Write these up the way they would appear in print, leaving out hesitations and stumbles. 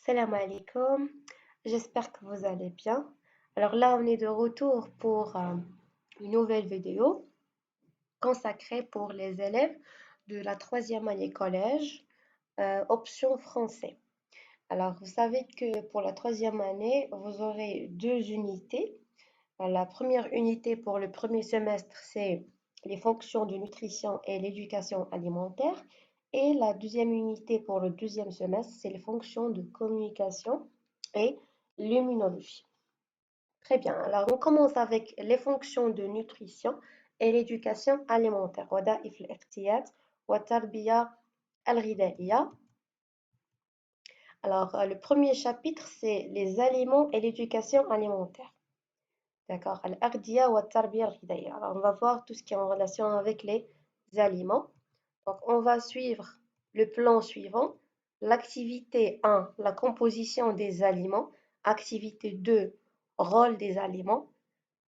Salam alaikum, j'espère que vous allez bien. Alors là, on est de retour pour une nouvelle vidéo consacrée pour les élèves de la troisième année collège, option français. Alors, vous savez que pour la troisième année, vous aurez deux unités. La première unité pour le premier semestre, c'est les fonctions de nutrition et l'éducation alimentaire. Et la deuxième unité pour le deuxième semestre, c'est les fonctions de communication et l'immunologie. Très bien. Alors, on commence avec les fonctions de nutrition et l'éducation alimentaire. وظائف الاغتيال والتربية الغذائية. Alors, le premier chapitre, c'est les aliments et l'éducation alimentaire. D'accord. Al-Ardia wa Tarbiya al-Ghidayya. Alors, on va voir tout ce qui est en relation avec les aliments. Donc, on va suivre le plan suivant. L'activité 1, la composition des aliments. Activité 2, rôle des aliments.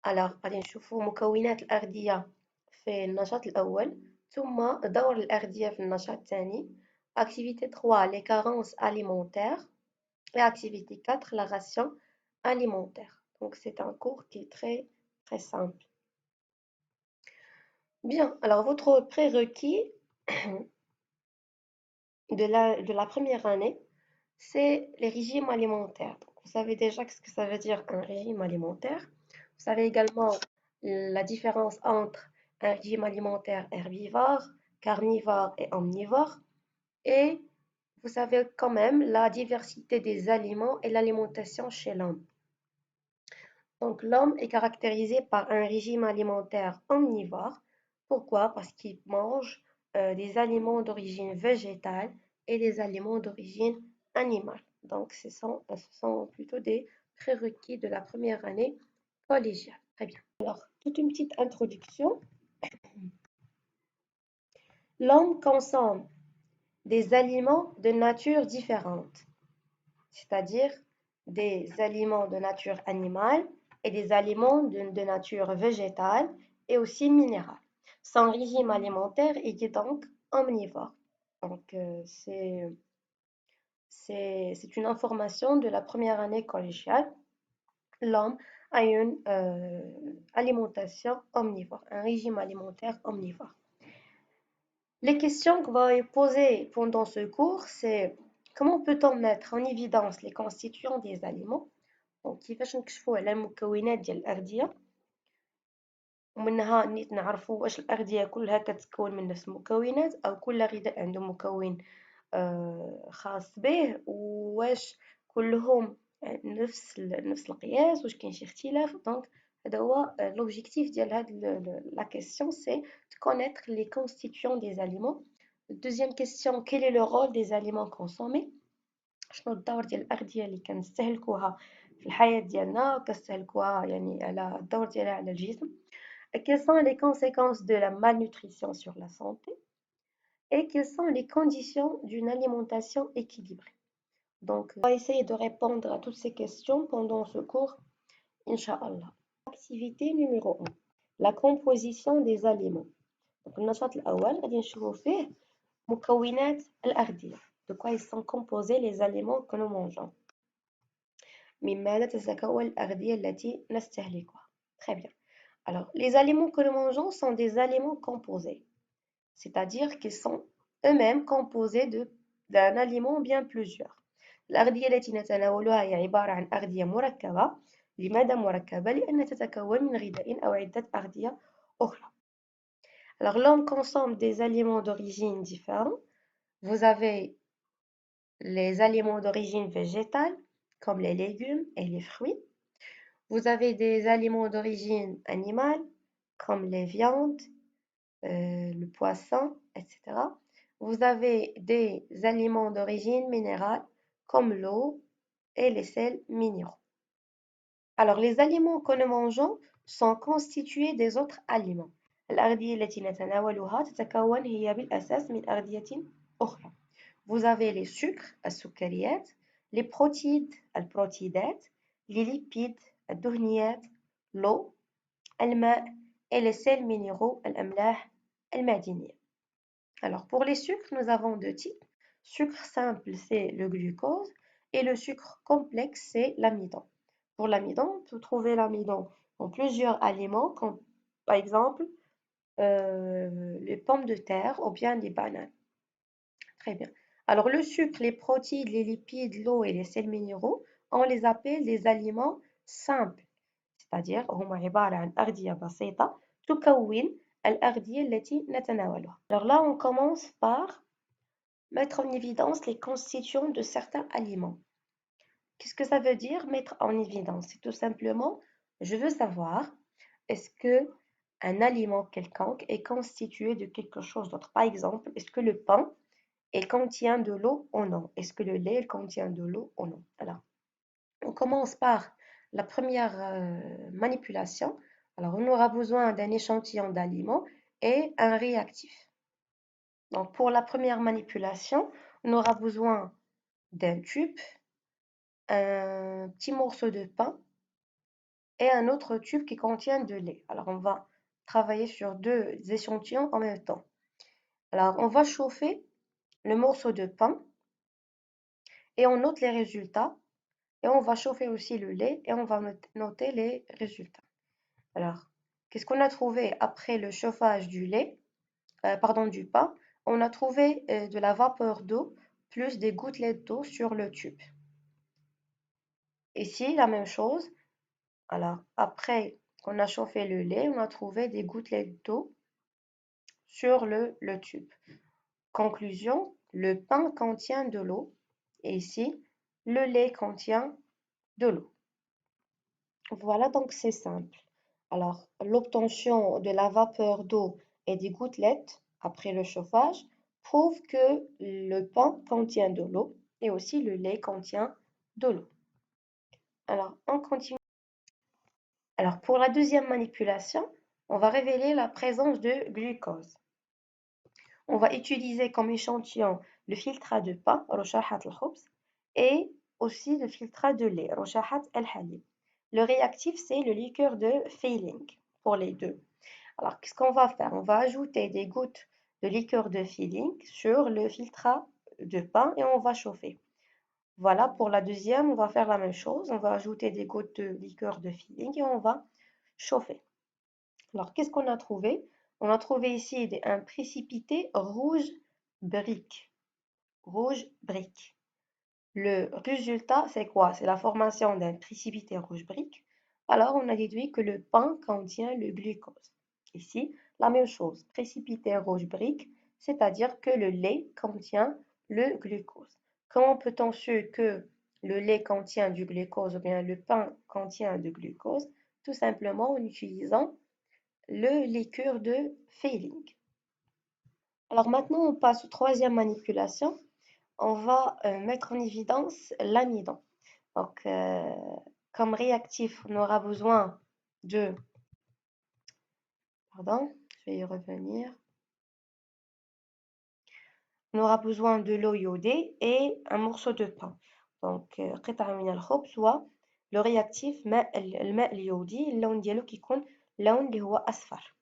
Alors, غادي نشوفوا مكونات الأغذية في النشاط الأول ثم دور الأغذية في النشاط الثاني. Activité 3, les carences alimentaires. Et activité 4, la ration alimentaire. Donc, c'est un cours qui est très, très simple. Bien, alors votre prérequis de la première année, c'est les régimes alimentaires. Donc, vous savez déjà ce que ça veut dire un régime alimentaire. Vous savez également la différence entre un régime alimentaire herbivore, carnivore et omnivore. Et vous savez quand même la diversité des aliments et l'alimentation chez l'homme. Donc, l'homme est caractérisé par un régime alimentaire omnivore. Pourquoi? Parce qu'il mange des aliments d'origine végétale et des aliments d'origine animale. Donc, ce sont plutôt des prérequis de la première année collégiale. Très bien. Alors, toute une petite introduction. L'homme consomme des aliments de nature différente, c'est-à-dire des aliments de nature animale et des aliments de nature végétale et aussi minérale. Son régime alimentaire est donc omnivore. Donc, c'est une information de la première année collégiale. L'homme a une alimentation omnivore, un régime alimentaire omnivore. Les questions qu'on va poser pendant ce cours, c'est comment peut-on mettre en évidence les constituants des aliments؟ دونك كيفاش نكشفوا على المكونات ديال الأغذية ومنها نيت نعرفوا واش الأغذية كلها كتكون من نفس المكونات أو كل غذاء عنده مكون خاص به وواش كلهم نفس القياس واش كاين شي اختلاف. دونك هذا هو l'objectif ديال هاد la question, c'est de connaître les constituants des aliments. Deuxième question, quel est le rôle des aliments consommés؟ شنو الدور ديال الأغذية اللي كنستهلكوها في الحياة ديالنا وكنستهلكوها يعني على الدور ديالها على الجسم. Quelles sont les conséquences de la malnutrition sur la santé? Et quelles sont les conditions d'une alimentation équilibrée? Donc, on va essayer de répondre à toutes ces questions pendant ce cours, Inch'Allah. Activité numéro 1, la composition des aliments. Donc, النشاط الأول غادي نشوفوا فيه مكونات الأغذية. De quoi ils sont composés les aliments que nous mangeons. من ماذا تتكون الأغذية التي نستهلكها. Très bien. Alors, les aliments que nous mangeons sont des aliments composés. C'est-à-dire qu'ils sont eux-mêmes composés d'un aliment bien plusieurs. الأغذية التي نتناولها هي عبارة عن أغذية مركبة. لماذا مركبة؟ لأنها تتكون من غذاء أو عدة أغذية أخرى. Alors l'homme consomme des aliments d'origine différents. Vous avez les aliments d'origine végétale, comme les légumes et les fruits. Vous avez des aliments d'origine animale, comme les viandes, le poisson, etc. Vous avez des aliments d'origine minérale, comme l'eau et les sels minéraux. Alors, les aliments que nous mangeons sont constitués des autres aliments. الأغذية التي نتناولها تتكون هي بالأساس من أغذية أخرى. Vous avez les sucres, السكريات, les protides, البروتيدات, les lipides, الدهنيات, l'eau, الماء et les sels minéraux, الأملاح المعدنية. Alors, pour les sucres, nous avons deux types. Sucre simple, c'est le glucose, Et le sucre complexe, c'est l'amidon. Pour l'amidon, on peut trouver l'amidon dans plusieurs aliments, comme par exemple les pommes de terre ou bien les bananes. Très bien. Alors le sucre, les protéines, les lipides, l'eau et les sels minéraux, on les appelle des aliments simples. c'est-à-dire هم عبارة عن أغذية بسيطة تكون الأغذية التي نتناولها. Alors là, on commence par mettre en évidence les constituants de certains aliments. Qu'est-ce que ça veut dire mettre en évidence? C'est tout simplement, je veux savoir, est-ce que un aliment quelconque est constitué de quelque chose d'autre? Par exemple, est-ce que le pain contient de l'eau ou non? Est-ce que le lait contient de l'eau ou non? Alors, on commence par la première manipulation. Alors, on aura besoin d'un échantillon d'aliments et un réactif. Donc, pour la première manipulation, on aura besoin d'un tube, un petit morceau de pain et un autre tube qui contient de lait. Alors, on va travailler sur deux échantillons en même temps. Alors, on va chauffer le morceau de pain et on note les résultats. Et on va chauffer aussi le lait et on va noter les résultats. Alors, qu'est-ce qu'on a trouvé après le chauffage du lait, pardon, du pain? On a trouvé de la vapeur d'eau plus des gouttelettes d'eau sur le tube. Ici, la même chose. Alors, après qu'on a chauffé le lait, on a trouvé des gouttelettes d'eau sur le tube. Conclusion, le pain contient de l'eau et ici, le lait contient de l'eau. Voilà, donc c'est simple. Alors, l'obtention de la vapeur d'eau et des gouttelettes après le chauffage prouve que le pain contient de l'eau et aussi le lait contient de l'eau. Alors, on continue. Alors, pour la deuxième manipulation, on va révéler la présence de glucose. On va utiliser comme échantillon le filtrat de pain, رشاحة الخبز, et aussi le filtrat de lait, رشاحة الحليب. Le réactif, c'est le liqueur de Fehling pour les deux. Alors, qu'est-ce qu'on va faire? On va ajouter des gouttes de liqueur de Fehling sur le filtrat de pain et on va chauffer. Voilà, pour la deuxième, on va faire la même chose. On va ajouter des gouttes de liqueur de Fehling et on va chauffer. Alors, qu'est-ce qu'on a trouvé? On a trouvé ici un précipité rouge brique. Rouge brique. Le résultat, c'est quoi? C'est la formation d'un précipité rouge brique. Alors, on a déduit que le pain contient le glucose. Ici, la même chose, précipité rouge brique, c'est-à-dire que le lait contient le glucose. Comment peut-on su que le lait contient du glucose ou bien le pain contient du glucose? Tout simplement en utilisant le liqueur de Fehling. Alors maintenant, on passe aux troisième manipulation. On va mettre en évidence l'amidon. Donc, comme réactif, on aura besoin de... Pardon, je vais y revenir. On aura besoin de l'eau iodée et un morceau de pain. Donc, قطعة من الخبز le réactif الماء اليودي اللون ديالو كيكون لون اللي هو أصفر.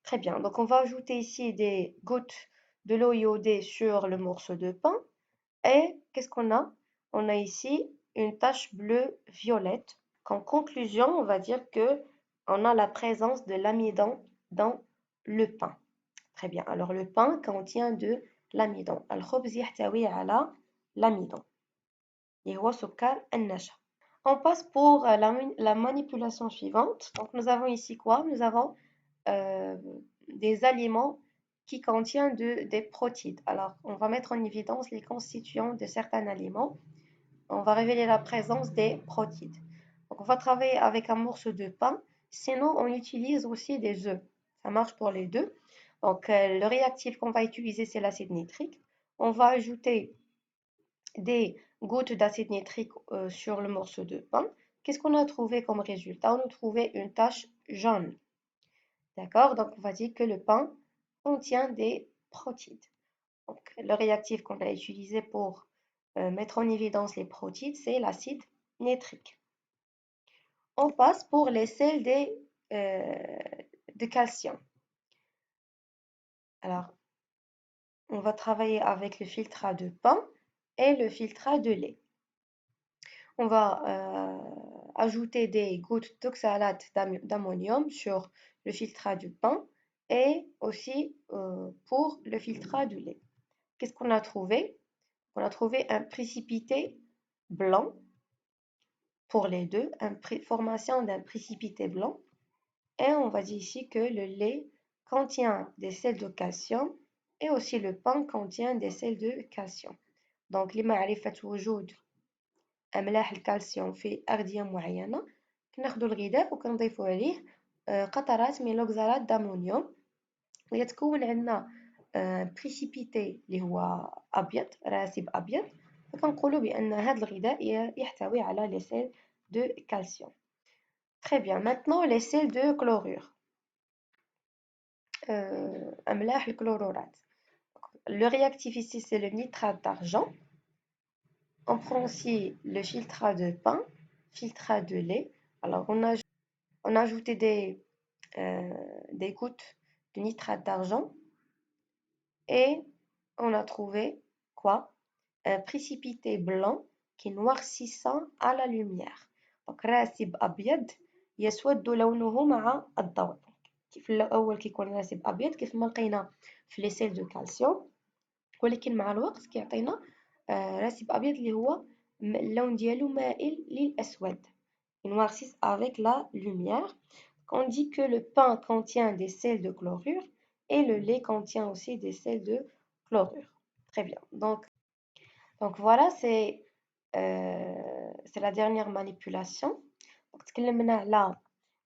Très bien, donc on va ajouter ici des gouttes de l'eau iodée sur le morceau de pain. Et qu'est-ce qu'on a? On a ici une tache bleu-violette. En conclusion, on va dire que on a la présence de l'amidon dans le pain. Très bien. Alors le pain contient de l'amidon. الخبز يحتوي على l'amidon. اللي هو سكر النشا. On passe pour la manipulation suivante. Donc nous avons ici quoi? Nous avons des aliments qui contiennent des protides. Alors, on va mettre en évidence les constituants de certains aliments. On va révéler la présence des protides. Donc, on va travailler avec un morceau de pain. Sinon, on utilise aussi des œufs. Ça marche pour les deux. Donc, le réactif qu'on va utiliser, c'est l'acide nitrique. On va ajouter des gouttes d'acide nitrique sur le morceau de pain. Qu'est-ce qu'on a trouvé comme résultat? On a trouvé une tache jaune. D'accord? Donc, on va dire que le pain contient des protides. Donc, le réactif qu'on a utilisé pour mettre en évidence les protides, c'est l'acide nitrique. On passe pour les sels de calcium. Alors, on va travailler avec le filtrat de pain et le filtrat de lait. on va ajouter des gouttes d'oxalate d'ammonium sur le filtrat du pain et aussi pour le filtrat du lait. Qu'est-ce qu'on a trouvé? On a trouvé un précipité blanc pour les deux, formation d'un précipité blanc. Et on va dire ici que le lait contient des sels de calcium et aussi le pain contient des sels de calcium. Donc لمعرفة وجود أملاح الكالسيوم في أغذية معينة كناخدو الغذاء وكنضيفو عليه قطرات من الأوكزالات دامونيوم ويتكون عندنا بريسيبيتي اللي هو أبيض راسب أبيض فكنقولو بأن هذا الغذاء يحتوي على لي سيل دو كالسيوم. Très bien, maintenant les sels de chlorure. أملاح الكلورورات. Le réactif ici c'est le nitrate d'argent. On prend aussi le filtrat de pain, filtrat de lait. Alors on a ajouté des gouttes de nitrate d'argent et on a trouvé quoi? Un précipité blanc qui est noircissant à la lumière. Donc راسب أبيض يسود لونه مع الضوء. كيف الأول كيكون راسب أبيض كيف ما لقينا في لي سيل دو كالسيوم ولكن مع الوقت كيعطينا راسب أبيض اللي هو اللون ديالو مائل للأسود. Il noircisse avec la lumière. On dit que le pain contient des sels de chlorure et le lait contient aussi des sels de chlorure. Très bien. Donc voilà, c'est la dernière manipulation. Donc, تكلمنا على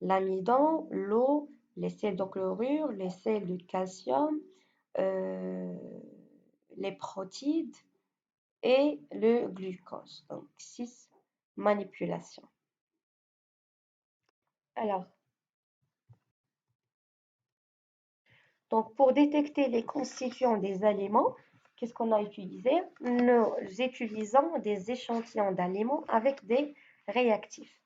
l'amidon, l'eau, les sels de chlorure, les sels de calcium, les protides et le glucose. Donc 6 manipulations. Alors, donc pour détecter les constituants des aliments, qu'est-ce qu'on a utilisé? Nous utilisons des échantillons d'aliments avec des réactifs.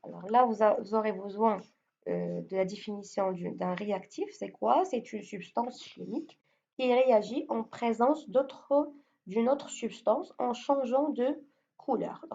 Alors là, vous aurez besoin de la définition d'un réactif. C'est quoi? C'est une substance chimique qui réagit en présence d'une autre substance en changeant de couleur.